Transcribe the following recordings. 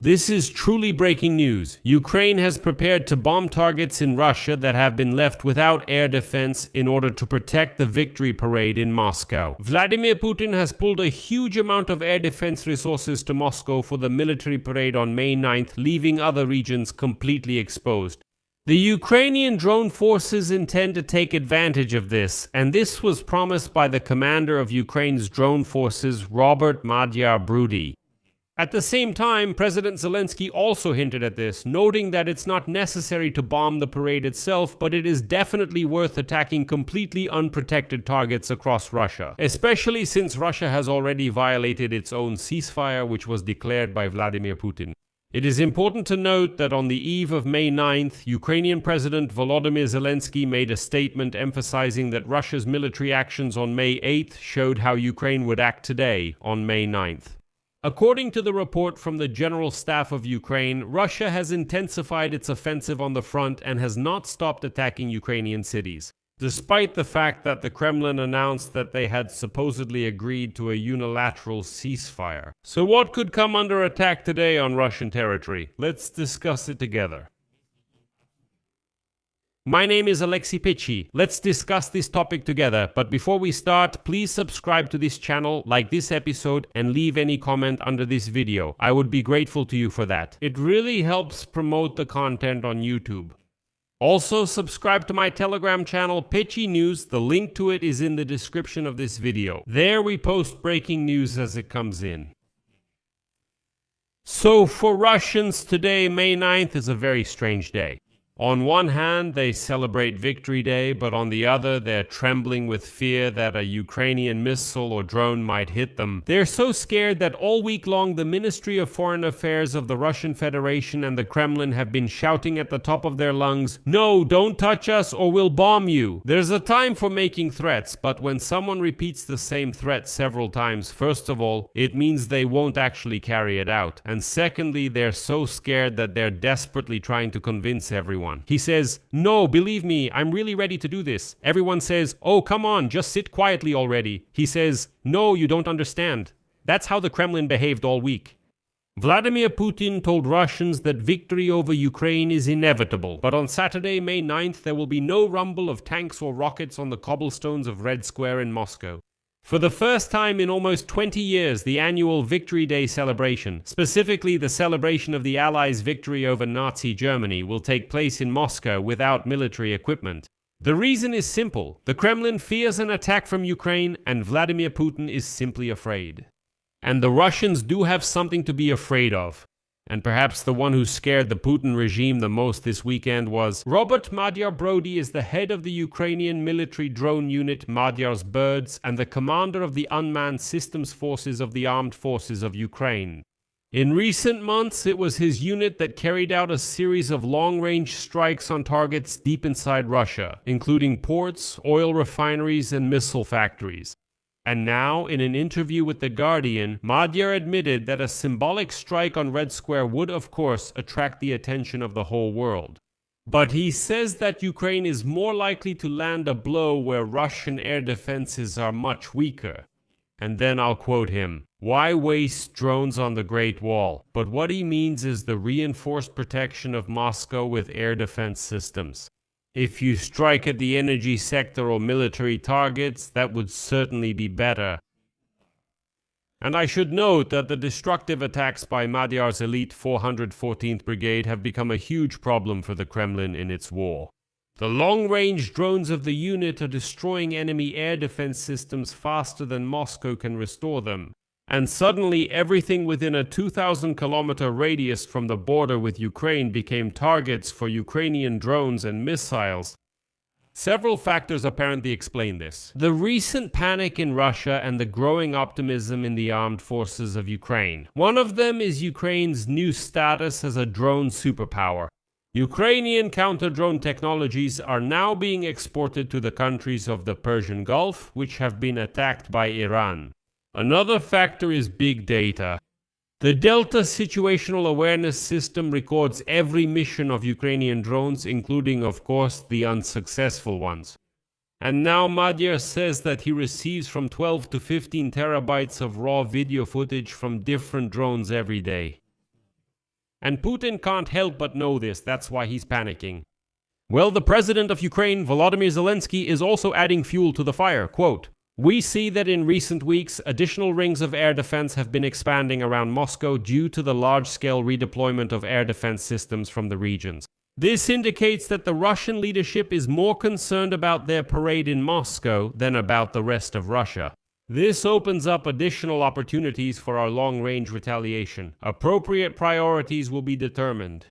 This is truly breaking news. Ukraine has prepared to bomb targets in Russia that have been left without air defense in order to protect the victory parade in Moscow. Vladimir Putin has pulled a huge amount of air defense resources to Moscow for the military parade on May 9th, leaving other regions completely exposed. The Ukrainian drone forces intend to take advantage of this, and this was promised by the commander of Ukraine's drone forces, Robert Magyar Brody. At the same time, President Zelensky also hinted at this, noting that it's not necessary to bomb the parade itself, but it is definitely worth attacking completely unprotected targets across Russia, especially since Russia has already violated its own ceasefire, which was declared by Vladimir Putin. It is important to note that on the eve of May 9th, Ukrainian President Volodymyr Zelensky made a statement emphasizing that Russia's military actions on May 8th showed how Ukraine would act today, on May 9th. According to the report from the General Staff of Ukraine, Russia has intensified its offensive on the front and has not stopped attacking Ukrainian cities, despite the fact that the Kremlin announced that they had supposedly agreed to a unilateral ceasefire. So what could come under attack today on Russian territory? Let's discuss it together. My name is Pechiy. Let's discuss this topic together, but before we start, please subscribe to this channel, like this episode, and leave any comment under this video. I would be grateful to you for that. It really helps promote the content on YouTube. Also, subscribe to my Telegram channel, Pechiy News. The link to it is in the description of this video. There we post breaking news as it comes in. So for Russians, today, May 9th, is a very strange day. On one hand, they celebrate Victory Day, but on the other, they're trembling with fear that a Ukrainian missile or drone might hit them. They're so scared that all week long, the Ministry of Foreign Affairs of the Russian Federation and the Kremlin have been shouting at the top of their lungs, "No, don't touch us or we'll bomb you." There's a time for making threats, but when someone repeats the same threat several times, first of all, it means they won't actually carry it out. And secondly, they're so scared that they're desperately trying to convince everyone. He says, "No, believe me, I'm really ready to do this." Everyone says, "Oh, come on, just sit quietly already." He says, "No, you don't understand." That's how the Kremlin behaved all week. Vladimir Putin told Russians that victory over Ukraine is inevitable, but on Saturday, May 9th, there will be no rumble of tanks or rockets on the cobblestones of Red Square in Moscow. For the first time in almost 20 years, the annual Victory Day celebration, specifically the celebration of the Allies' victory over Nazi Germany, will take place in Moscow without military equipment. The reason is simple. The Kremlin fears an attack from Ukraine, and Vladimir Putin is simply afraid. And the Russians do have something to be afraid of. And perhaps the one who scared the Putin regime the most this weekend was Robert Magyar Brody is the head of the Ukrainian military drone unit Magyar's Birds and the commander of the unmanned systems forces of the armed forces of Ukraine. In recent months, it was his unit that carried out a series of long-range strikes on targets deep inside Russia, including ports, oil refineries, and missile factories. And now, in an interview with The Guardian, Magyar admitted that a symbolic strike on Red Square would, of course, attract the attention of the whole world. But he says that Ukraine is more likely to land a blow where Russian air defenses are much weaker. And then I'll quote him, "Why waste drones on the Great Wall?" But what he means is the reinforced protection of Moscow with air defense systems. If you strike at the energy sector or military targets, that would certainly be better. And I should note that the destructive attacks by Magyar's elite 414th Brigade have become a huge problem for the Kremlin in its war. The long-range drones of the unit are destroying enemy air defense systems faster than Moscow can restore them. And suddenly everything within a 2,000-kilometer radius from the border with Ukraine became targets for Ukrainian drones and missiles. Several factors apparently explain this. The recent panic in Russia and the growing optimism in the armed forces of Ukraine. One of them is Ukraine's new status as a drone superpower. Ukrainian counter-drone technologies are now being exported to the countries of the Persian Gulf, which have been attacked by Iran. Another factor is big data. The Delta Situational Awareness System records every mission of Ukrainian drones, including, of course, the unsuccessful ones. And now Magyar says that he receives from 12 to 15 terabytes of raw video footage from different drones every day. And Putin can't help but know this, that's why he's panicking. Well, the president of Ukraine, Volodymyr Zelensky, is also adding fuel to the fire. Quote, "We see that in recent weeks, additional rings of air defense have been expanding around Moscow due to the large-scale redeployment of air defense systems from the regions. This indicates that the Russian leadership is more concerned about their parade in Moscow than about the rest of Russia. This opens up additional opportunities for our long-range retaliation. Appropriate priorities will be determined."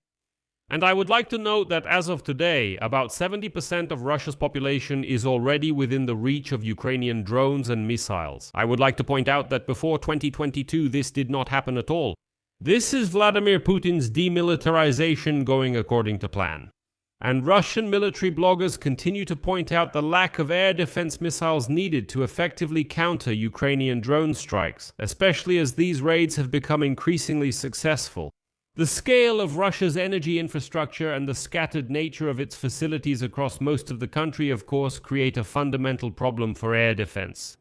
And I would like to note that as of today, about 70% of Russia's population is already within the reach of Ukrainian drones and missiles. I would like to point out that before 2022 this did not happen at all. This is Vladimir Putin's demilitarization going according to plan. And Russian military bloggers continue to point out the lack of air defense missiles needed to effectively counter Ukrainian drone strikes, especially as these raids have become increasingly successful. The scale of Russia's energy infrastructure and the scattered nature of its facilities across most of the country, of course, create a fundamental problem for air defense.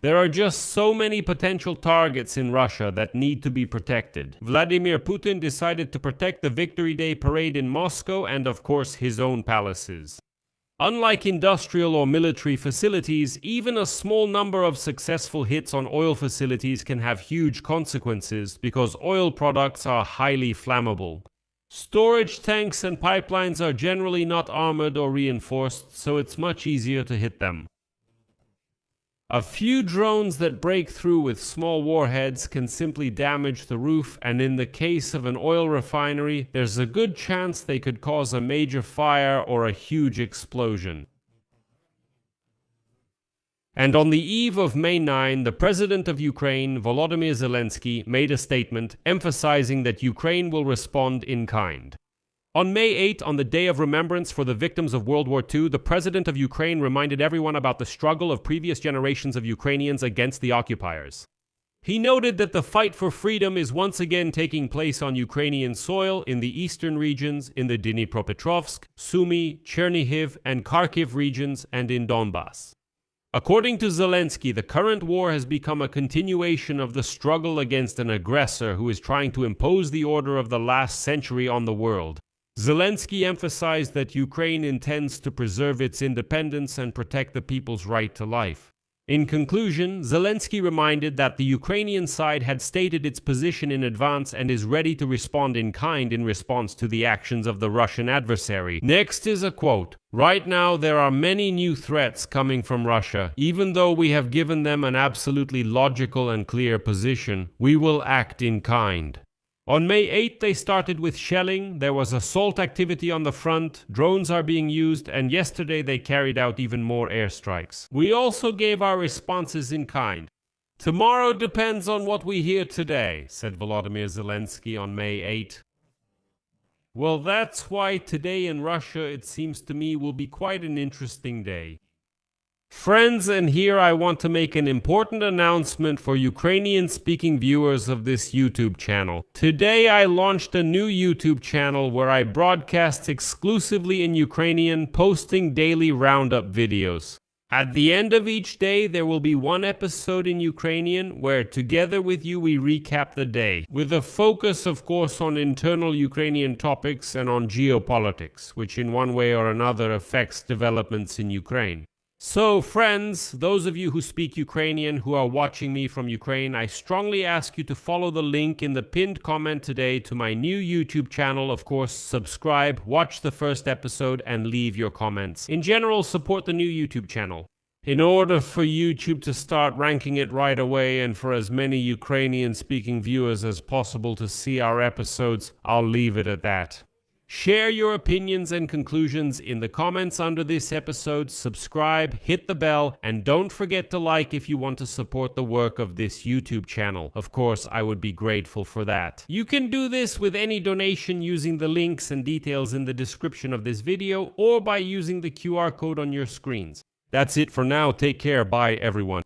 There are just so many potential targets in Russia that need to be protected. Vladimir Putin decided to protect the Victory Day parade in Moscow and, of course, his own palaces. Unlike industrial or military facilities, even a small number of successful hits on oil facilities can have huge consequences because oil products are highly flammable. Storage tanks and pipelines are generally not armored or reinforced, so it's much easier to hit them. A few drones that break through with small warheads can simply damage the roof, and in the case of an oil refinery, there's a good chance they could cause a major fire or a huge explosion. And on the eve of May 9, the president of Ukraine, Volodymyr Zelensky, made a statement emphasizing that Ukraine will respond in kind. On May 8, on the Day of Remembrance for the victims of World War II, the president of Ukraine reminded everyone about the struggle of previous generations of Ukrainians against the occupiers. He noted that the fight for freedom is once again taking place on Ukrainian soil in the eastern regions, in the Dnipropetrovsk, Sumy, Chernihiv, and Kharkiv regions, and in Donbass. According to Zelensky, the current war has become a continuation of the struggle against an aggressor who is trying to impose the order of the last century on the world. Zelensky emphasized that Ukraine intends to preserve its independence and protect the people's right to life. In conclusion, Zelensky reminded that the Ukrainian side had stated its position in advance and is ready to respond in kind in response to the actions of the Russian adversary. Next is a quote, "Right now there are many new threats coming from Russia. Even though we have given them an absolutely logical and clear position, we will act in kind." On May 8, they started with shelling, there was assault activity on the front, drones are being used, and yesterday they carried out even more airstrikes. We also gave our responses in kind. Tomorrow depends on what we hear today, said Volodymyr Zelensky on May 8. Well, that's why today in Russia, it seems to me, will be quite an interesting day. Friends, and here I want to make an important announcement for Ukrainian-speaking viewers of this YouTube channel. Today I launched a new YouTube channel where I broadcast exclusively in Ukrainian, posting daily roundup videos. At the end of each day, there will be one episode in Ukrainian where together with you we recap the day, with a focus of course on internal Ukrainian topics and on geopolitics, which in one way or another affects developments in Ukraine. So, friends, those of you who speak Ukrainian who are watching me from Ukraine, I strongly ask you to follow the link in the pinned comment today to my new YouTube channel. Of course, subscribe, watch the first episode, and leave your comments. In general, support the new YouTube channel. In order for YouTube to start ranking it right away and for as many Ukrainian-speaking viewers as possible to see our episodes, I'll leave it at that. Share your opinions and conclusions in the comments under this episode, subscribe, hit the bell, and don't forget to like if you want to support the work of this YouTube channel. Of course, I would be grateful for that. You can do this with any donation using the links and details in the description of this video or by using the QR code on your screens. That's it for now. Take care. Bye, everyone.